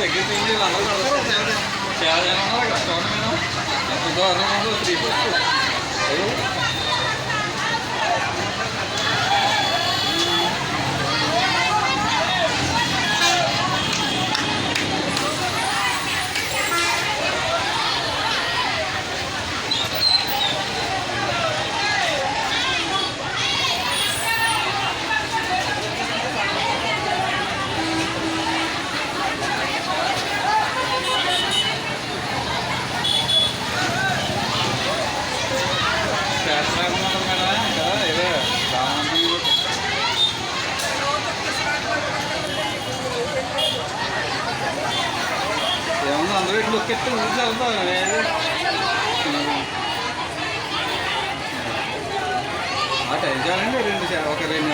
దగ్గర అందరూ చాలా కష్టం మేడం 3 అందరూ ఇట్లా ఒక్కెత్తి ఊరికి వెళ్తాం ఆ టైం చాలండి 2 ఒక 2